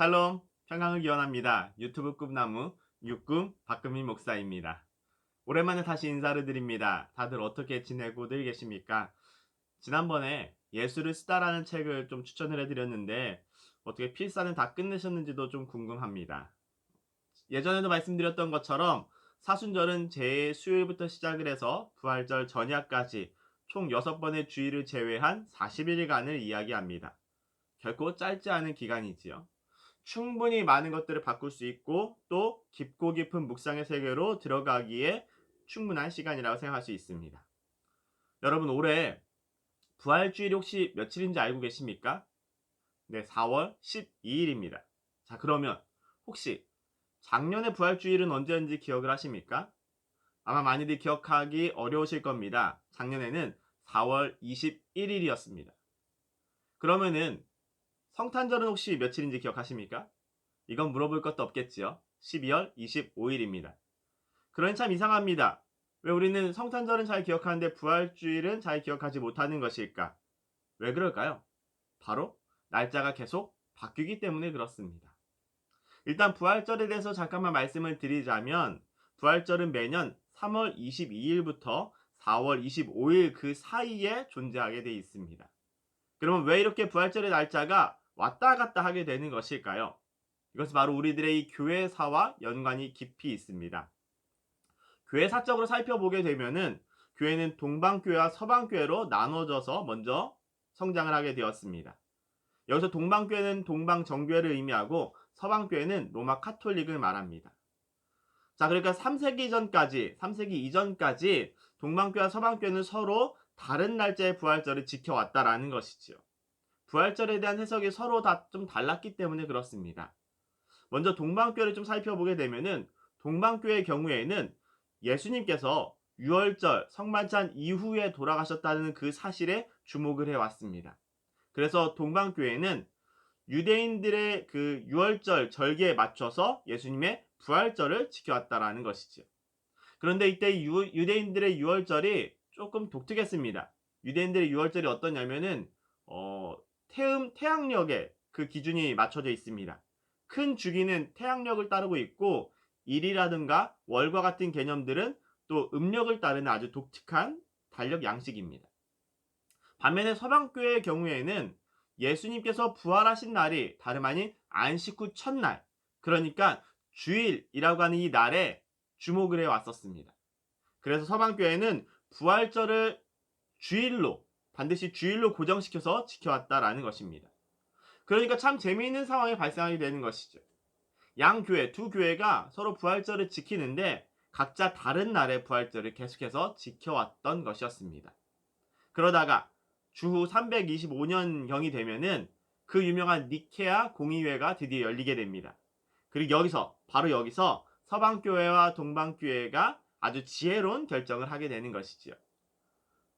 샬롬, 평강을 기원합니다. 유튜브 꿈나무 육꿈 박금민 목사입니다. 오랜만에 다시 인사를 드립니다. 다들 어떻게 지내고들 계십니까? 지난번에 예수를 쓰다라는 책을 좀 추천을 해드렸는데 어떻게 필사는 다 끝내셨는지도 좀 궁금합니다. 예전에도 말씀드렸던 것처럼 사순절은 제 수요일부터 시작을 해서 부활절 전야까지 총 6번의 주일을 제외한 40일간을 이야기합니다. 결코 짧지 않은 기간이지요. 충분히 많은 것들을 바꿀 수 있고 또 깊고 깊은 묵상의 세계로 들어가기에 충분한 시간이라고 생각할 수 있습니다. 여러분, 올해 부활주일이 혹시 며칠인지 알고 계십니까? 네, 4월 12일입니다. 자, 그러면 혹시 작년의 부활주일은 언제인지 기억을 하십니까? 아마 많이들 기억하기 어려우실 겁니다. 작년에는 4월 21일이었습니다. 그러면은 성탄절은 혹시 며칠인지 기억하십니까? 이건 물어볼 것도 없겠지요. 12월 25일입니다. 그러니 참 이상합니다. 왜 우리는 성탄절은 잘 기억하는데 부활주일은 잘 기억하지 못하는 것일까? 왜 그럴까요? 바로 날짜가 계속 바뀌기 때문에 그렇습니다. 일단 부활절에 대해서 잠깐만 말씀을 드리자면 부활절은 매년 3월 22일부터 4월 25일 그 사이에 존재하게 되어 있습니다. 그러면 왜 이렇게 부활절의 날짜가 왔다 갔다 하게 되는 것일까요? 이것은 바로 우리들의 이 교회사와 연관이 깊이 있습니다. 교회사적으로 살펴보게 되면은 교회는 동방교회와 서방교회로 나눠져서 먼저 성장을 하게 되었습니다. 여기서 동방교회는 동방정교회를 의미하고 서방교회는 로마 카톨릭을 말합니다. 자, 그러니까 3세기 이전까지 동방교회와 서방교회는 서로 다른 날짜의 부활절을 지켜왔다라는 것이지요. 부활절에 대한 해석이 서로 다 좀 달랐기 때문에 그렇습니다. 먼저 동방교회를 좀 살펴보게 되면은 동방교회의 경우에는 예수님께서 유월절 성만찬 이후에 돌아가셨다는 그 사실에 주목을 해왔습니다. 그래서 동방교회는 유대인들의 그 유월절 절기에 맞춰서 예수님의 부활절을 지켜왔다라는 것이죠. 그런데 이때 유대인들의 유월절이 조금 독특했습니다. 유대인들의 유월절이 어떠냐면은 태양력에 그 기준이 맞춰져 있습니다. 큰 주기는 태양력을 따르고 있고 일이라든가 월과 같은 개념들은 또 음력을 따르는 아주 독특한 달력 양식입니다. 반면에 서방교회의 경우에는 예수님께서 부활하신 날이 다름 아닌 안식 후 첫날, 그러니까 주일이라고 하는 이 날에 주목을 해왔었습니다. 그래서 서방교회는 부활절을 주일로, 반드시 주일로 고정시켜서 지켜왔다라는 것입니다. 그러니까 참 재미있는 상황이 발생하게 되는 것이죠. 양 교회, 두 교회가 서로 부활절을 지키는데 각자 다른 날의 부활절을 계속해서 지켜왔던 것이었습니다. 그러다가 주후 325년경이 되면은 그 유명한 니케아 공의회가 드디어 열리게 됩니다. 그리고 바로 여기서 서방교회와 동방교회가 아주 지혜로운 결정을 하게 되는 것이지요.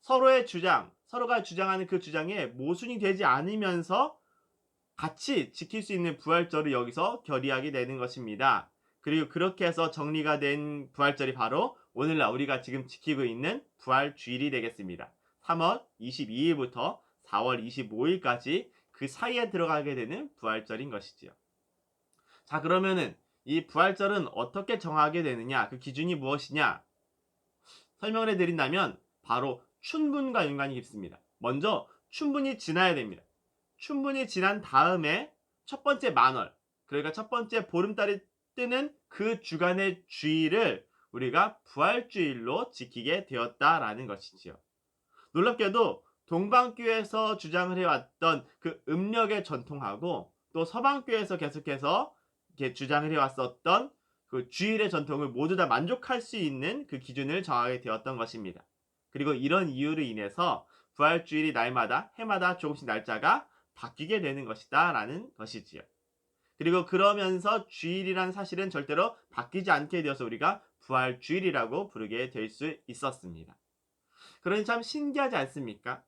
서로가 주장하는 그 주장에 모순이 되지 않으면서 같이 지킬 수 있는 부활절을 여기서 결의하게 되는 것입니다. 그리고 그렇게 해서 정리가 된 부활절이 바로 오늘날 우리가 지금 지키고 있는 부활주일이 되겠습니다. 3월 22일부터 4월 25일까지 그 사이에 들어가게 되는 부활절인 것이지요. 자, 그러면은 이 부활절은 어떻게 정하게 되느냐, 그 기준이 무엇이냐 설명을 해드린다면 바로 춘분과 연관이 깊습니다. 먼저 춘분이 지나야 됩니다. 춘분이 지난 다음에 첫 번째 만월, 그러니까 첫 번째 보름달이 뜨는 그 주간의 주일을 우리가 부활주일로 지키게 되었다라는 것이지요. 놀랍게도 동방교회에서 주장을 해왔던 그 음력의 전통하고 또 서방교회에서 계속해서 이렇게 주장을 해왔었던 그 주일의 전통을 모두 다 만족할 수 있는 그 기준을 정하게 되었던 것입니다. 그리고 이런 이유로 인해서 부활주일이 날마다 해마다 조금씩 날짜가 바뀌게 되는 것이다 라는 것이지요. 그리고 그러면서 주일이란 사실은 절대로 바뀌지 않게 되어서 우리가 부활주일이라고 부르게 될 수 있었습니다. 그러니 참 신기하지 않습니까?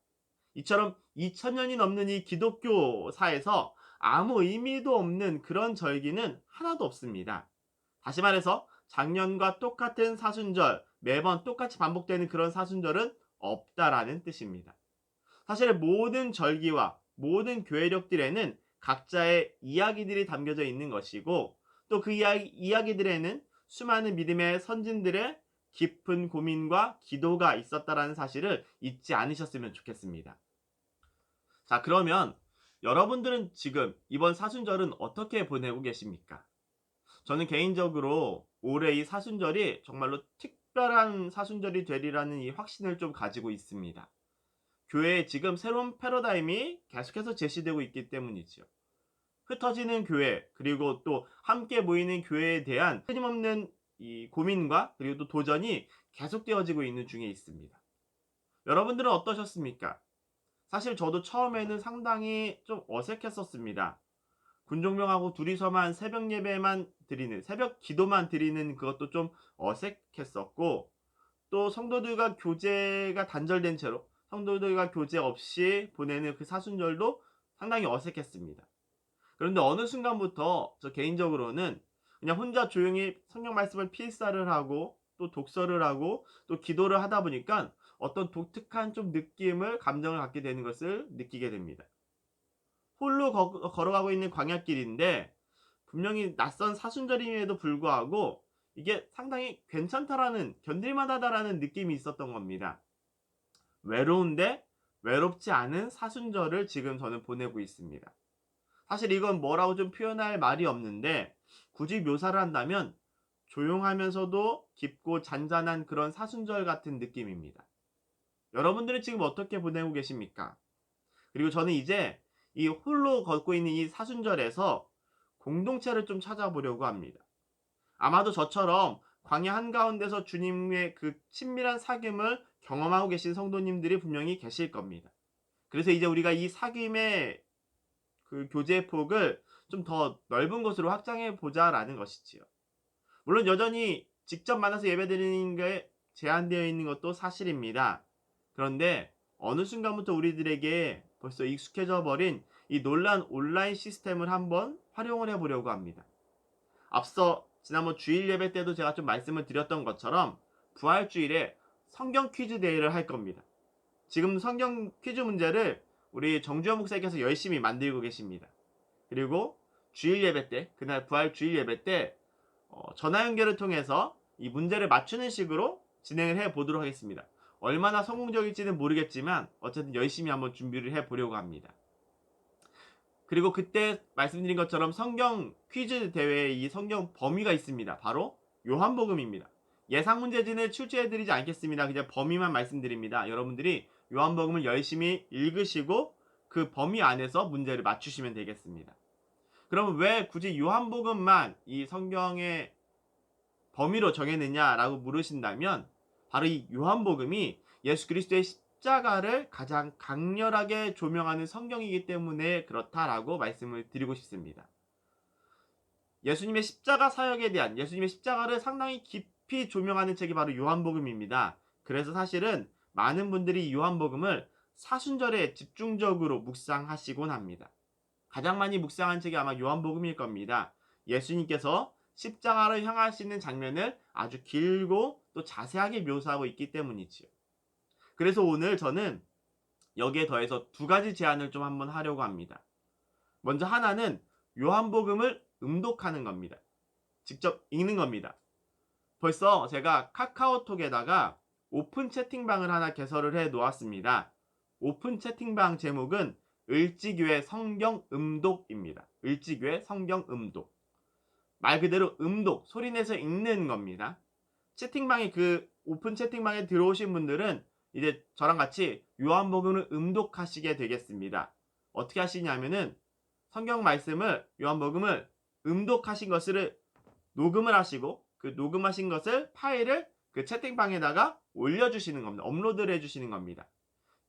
이처럼 2000년이 넘는 이 기독교사에서 아무 의미도 없는 그런 절기는 하나도 없습니다. 다시 말해서 작년과 똑같은 사순절, 매번 똑같이 반복되는 그런 사순절은 없다라는 뜻입니다. 사실 모든 절기와 모든 교회력들에는 각자의 이야기들이 담겨져 있는 것이고, 또 그 이야기들에는 수많은 믿음의 선진들의 깊은 고민과 기도가 있었다라는 사실을 잊지 않으셨으면 좋겠습니다. 자, 그러면 여러분들은 지금 이번 사순절은 어떻게 보내고 계십니까? 저는 개인적으로 올해 이 사순절이 정말로 특별한 사순절이 되리라는 이 확신을 좀 가지고 있습니다. 교회에 지금 새로운 패러다임이 계속해서 제시되고 있기 때문이지요. 흩어지는 교회, 그리고 또 함께 모이는 교회에 대한 끊임없는 이 고민과 그리고 또 도전이 계속되어지고 있는 중에 있습니다. 여러분들은 어떠셨습니까? 사실 저도 처음에는 상당히 좀 어색했었습니다. 군종명하고 둘이서만 새벽 예배만 드리는, 새벽 기도만 드리는 그것도 좀 어색했었고, 또 성도들과 교제가 단절된 채로 성도들과 교제 없이 보내는 그 사순절도 상당히 어색했습니다. 그런데 어느 순간부터 저 개인적으로는 그냥 혼자 조용히 성경 말씀을 필사를 하고 또 독서를 하고 또 기도를 하다 보니까 어떤 독특한 좀 느낌을 감정을 갖게 되는 것을 느끼게 됩니다. 홀로 걸어가고 있는 광야길인데 분명히 낯선 사순절임에도 불구하고 이게 상당히 괜찮다라는, 견딜만하다라는 느낌이 있었던 겁니다. 외로운데 외롭지 않은 사순절을 지금 저는 보내고 있습니다. 사실 이건 뭐라고 좀 표현할 말이 없는데, 굳이 묘사를 한다면 조용하면서도 깊고 잔잔한 그런 사순절 같은 느낌입니다. 여러분들은 지금 어떻게 보내고 계십니까? 그리고 저는 이제 이 홀로 걷고 있는 이 사순절에서 공동체를 좀 찾아보려고 합니다. 아마도 저처럼 광야 한가운데서 주님의 그 친밀한 사귐을 경험하고 계신 성도님들이 분명히 계실 겁니다. 그래서 이제 우리가 이 사귐의 그 교제의 폭을 좀 더 넓은 곳으로 확장해 보자라는 것이지요. 물론 여전히 직접 만나서 예배드리는 게 제한되어 있는 것도 사실입니다. 그런데 어느 순간부터 우리들에게 벌써 익숙해져 버린 이 놀라운 온라인 시스템을 한번 활용을 해보려고 합니다. 앞서 지난번 주일 예배 때도 제가 좀 말씀을 드렸던 것처럼 부활주일에 성경 퀴즈 대회를 할 겁니다. 지금 성경 퀴즈 문제를 우리 정주영 목사님께서 열심히 만들고 계십니다. 그리고 주일 예배 때, 그날 부활 주일 예배 때 전화 연결을 통해서 이 문제를 맞추는 식으로 진행을 해 보도록 하겠습니다. 얼마나 성공적일지는 모르겠지만 어쨌든 열심히 한번 준비를 해 보려고 합니다. 그리고 그때 말씀드린 것처럼 성경 퀴즈 대회에 이 성경 범위가 있습니다. 바로 요한복음입니다. 예상 문제지는 출제해드리지 않겠습니다. 그냥 범위만 말씀드립니다. 여러분들이 요한복음을 열심히 읽으시고 그 범위 안에서 문제를 맞추시면 되겠습니다. 그러면 왜 굳이 요한복음만 이 성경의 범위로 정했느냐라고 물으신다면, 바로 이 요한복음이 예수 그리스도의 십자가를 가장 강렬하게 조명하는 성경이기 때문에 그렇다라고 말씀을 드리고 싶습니다. 예수님의 십자가 사역에 대한, 예수님의 십자가를 상당히 깊이 조명하는 책이 바로 요한복음입니다. 그래서 사실은 많은 분들이 요한복음을 사순절에 집중적으로 묵상하시곤 합니다. 가장 많이 묵상한 책이 아마 요한복음일 겁니다. 예수님께서 십자가를 향하시는 장면을 아주 길고 또 자세하게 묘사하고 있기 때문이지요. 그래서 오늘 저는 여기에 더해서 두 가지 제안을 좀 한번 하려고 합니다. 먼저 하나는 요한복음을 음독하는 겁니다. 직접 읽는 겁니다. 벌써 제가 카카오톡에다가 오픈 채팅방을 하나 개설을 해 놓았습니다. 오픈 채팅방 제목은 을지교회 성경 음독입니다. 을지교회 성경 음독. 말 그대로 음독, 소리내서 읽는 겁니다. 채팅방에, 그 오픈 채팅방에 들어오신 분들은 이제 저랑 같이 요한복음을 음독하시게 되겠습니다. 어떻게 하시냐면은 성경 말씀을, 요한복음을 음독하신 것을 녹음을 하시고, 그 녹음하신 것을 파일을 그 채팅방에다가 올려주시는 겁니다. 업로드를 해주시는 겁니다.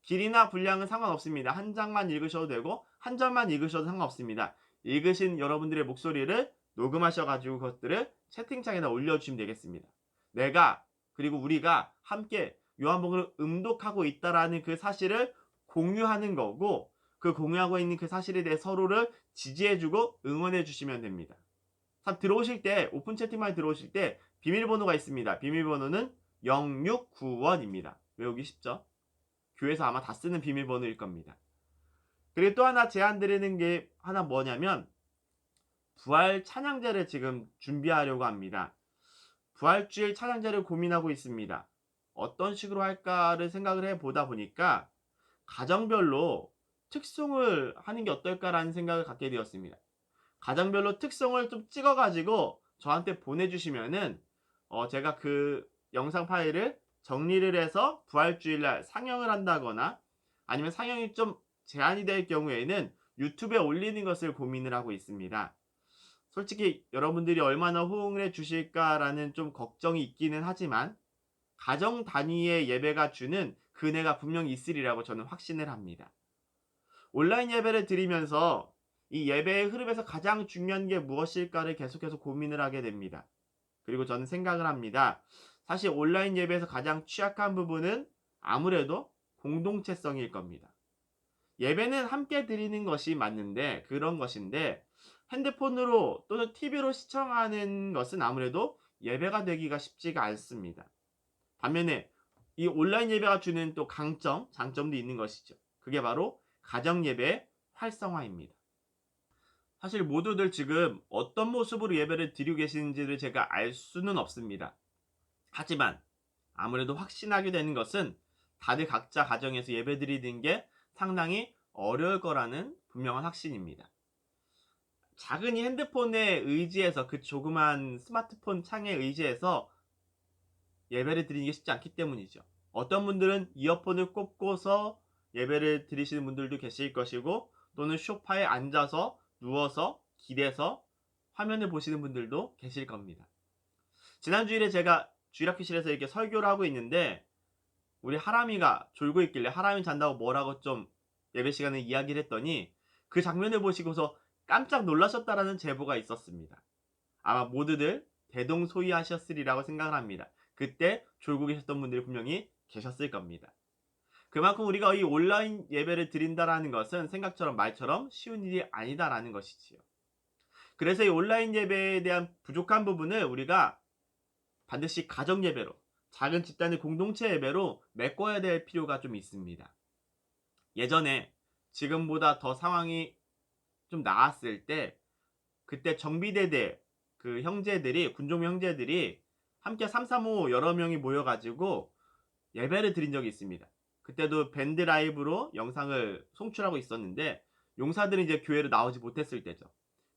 길이나 분량은 상관없습니다. 한 장만 읽으셔도 되고 한 절만 읽으셔도 상관없습니다. 읽으신 여러분들의 목소리를 녹음하셔가지고 그것들을 채팅창에다 올려주시면 되겠습니다. 내가, 그리고 우리가 함께 요한복음을 음독하고 있다라는 그 사실을 공유하는 거고, 그 공유하고 있는 그 사실에 대해 서로를 지지해주고 응원해주시면 됩니다. 들어오실 때, 오픈 채팅방에 들어오실 때 비밀번호가 있습니다. 비밀번호는 0691입니다. 외우기 쉽죠? 교회에서 아마 다 쓰는 비밀번호일 겁니다. 그리고 또 하나 제안 드리는 게 하나 뭐냐면 부활 찬양제를 지금 준비하려고 합니다. 부활주일 찬양제를 고민하고 있습니다. 어떤 식으로 할까를 생각을 해 보다 보니까 가정별로 특송을 하는 게 어떨까라는 생각을 갖게 되었습니다. 가정별로 특성을 좀 찍어 가지고 저한테 보내주시면은 제가 그 영상 파일을 정리를 해서 부활주일날 상영을 한다거나 아니면 상영이 좀 제한이 될 경우에는 유튜브에 올리는 것을 고민을 하고 있습니다. 솔직히 여러분들이 얼마나 호응을 해 주실까라는 좀 걱정이 있기는 하지만 가정 단위의 예배가 주는 그 은혜가 분명히 있으리라고 저는 확신을 합니다. 온라인 예배를 드리면서 이 예배의 흐름에서 가장 중요한 게 무엇일까를 계속해서 고민을 하게 됩니다. 그리고 저는 생각을 합니다. 사실 온라인 예배에서 가장 취약한 부분은 아무래도 공동체성일 겁니다. 예배는 함께 드리는 것이 맞는데 그런 것인데 핸드폰으로 또는 TV로 시청하는 것은 아무래도 예배가 되기가 쉽지가 않습니다. 반면에 이 온라인 예배가 주는 또 강점, 장점도 있는 것이죠. 그게 바로 가정 예배의 활성화입니다. 사실 모두들 지금 어떤 모습으로 예배를 드리고 계시는지를 제가 알 수는 없습니다. 하지만 아무래도 확신하게 되는 것은 다들 각자 가정에서 예배 드리는 게 상당히 어려울 거라는 분명한 확신입니다. 작은 이 핸드폰에 의지해서 그 조그만 스마트폰 창에 의지해서 예배를 드리는 게 쉽지 않기 때문이죠. 어떤 분들은 이어폰을 꽂고서 예배를 드리시는 분들도 계실 것이고 또는 소파에 앉아서 누워서 길에서 화면을 보시는 분들도 계실 겁니다. 지난 주일에 제가 주일학교실에서 이렇게 설교를 하고 있는데 우리 하람이가 졸고 있길래 하람이 잔다고 뭐라고 좀 예배 시간에 이야기를 했더니 그 장면을 보시고서 깜짝 놀라셨다라는 제보가 있었습니다. 아마 모두들 대동소이하셨으리라고 생각을 합니다. 그때 졸고 계셨던 분들이 분명히 계셨을 겁니다. 그만큼 우리가 이 온라인 예배를 드린다라는 것은 생각처럼 말처럼 쉬운 일이 아니다라는 것이지요. 그래서 이 온라인 예배에 대한 부족한 부분을 우리가 반드시 가정 예배로, 작은 집단의 공동체 예배로 메꿔야 될 필요가 좀 있습니다. 예전에 지금보다 더 상황이 좀 나았을 때 그때 정비대대 그 형제들이 군종 형제들이 함께 335 여러 명이 모여가지고 예배를 드린 적이 있습니다. 그때도 밴드 라이브로 영상을 송출하고 있었는데 용사들은 이제 교회로 나오지 못했을 때죠.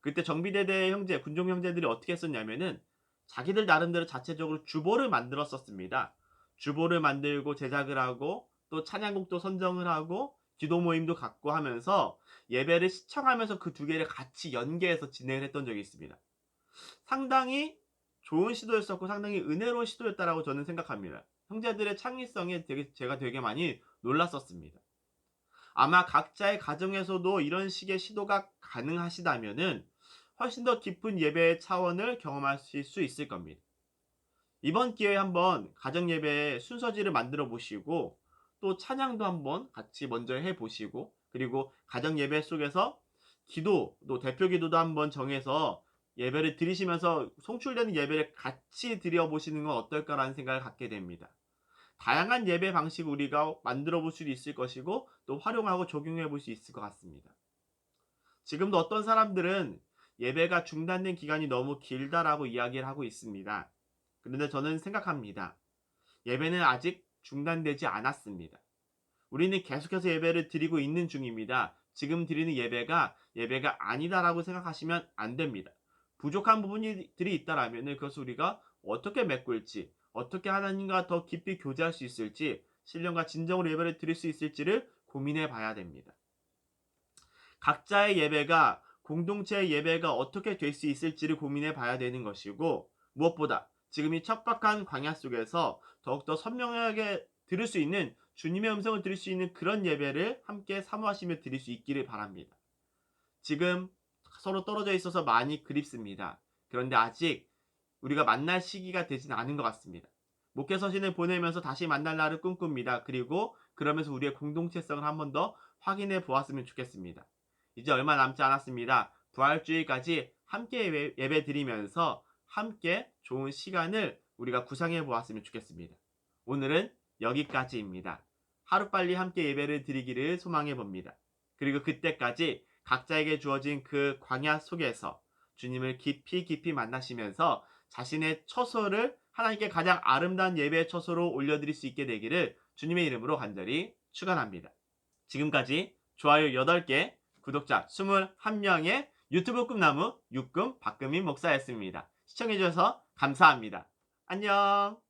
그때 정비대대 형제, 군종 형제들이 어떻게 했었냐면은 자기들 나름대로 자체적으로 주보를 만들었었습니다. 주보를 만들고 제작을 하고 또 찬양곡도 선정을 하고 기도 모임도 갖고 하면서 예배를 시청하면서 그 두 개를 같이 연계해서 진행을 했던 적이 있습니다. 상당히 좋은 시도였었고 상당히 은혜로운 시도였다라고 저는 생각합니다. 형제들의 창의성에 제가 되게 많이 놀랐었습니다. 아마 각자의 가정에서도 이런 식의 시도가 가능하시다면은 훨씬 더 깊은 예배의 차원을 경험하실 수 있을 겁니다. 이번 기회에 한번 가정 예배의 순서지를 만들어 보시고 또 찬양도 한번 같이 먼저 해 보시고 그리고 가정 예배 속에서 기도 또 대표 기도도 한번 정해서 예배를 드리시면서 송출되는 예배를 같이 드려 보시는 건 어떨까라는 생각을 갖게 됩니다. 다양한 예배 방식 우리가 만들어 볼 수도 있을 것이고 또 활용하고 적용해 볼 수 있을 것 같습니다. 지금도 어떤 사람들은 예배가 중단된 기간이 너무 길다라고 이야기를 하고 있습니다. 그런데 저는 생각합니다. 예배는 아직 중단되지 않았습니다. 우리는 계속해서 예배를 드리고 있는 중입니다. 지금 드리는 예배가 아니다라고 생각하시면 안 됩니다. 부족한 부분들이 있다라면 그것을 우리가 어떻게 메꿀지, 어떻게 하나님과 더 깊이 교제할 수 있을지, 신령과 진정으로 예배를 드릴 수 있을지를 고민해 봐야 됩니다. 각자의 예배가 공동체의 예배가 어떻게 될 수 있을지를 고민해 봐야 되는 것이고 무엇보다 지금 이 척박한 광야 속에서 더욱더 선명하게 들을 수 있는 주님의 음성을 들을 수 있는 그런 예배를 함께 사모하시며 드릴 수 있기를 바랍니다. 지금 서로 떨어져 있어서 많이 그립습니다. 그런데 아직 우리가 만날 시기가 되진 않은 것 같습니다. 목회 서신을 보내면서 다시 만날 날을 꿈꿉니다. 그리고 그러면서 우리의 공동체성을 한 번 더 확인해 보았으면 좋겠습니다. 이제 얼마 남지 않았습니다. 부활주일까지 함께 예배 드리면서 함께 좋은 시간을 우리가 구상해 보았으면 좋겠습니다. 오늘은 여기까지입니다. 하루빨리 함께 예배를 드리기를 소망해 봅니다. 그리고 그때까지 각자에게 주어진 그 광야 속에서 주님을 깊이 깊이 만나시면서 자신의 처소를 하나님께 가장 아름다운 예배의 처소로 올려드릴 수 있게 되기를 주님의 이름으로 간절히 축원합니다. 지금까지 좋아요 8개, 구독자 21명의 유튜브 꿈나무 육금 박금민 목사였습니다. 시청해주셔서 감사합니다. 안녕.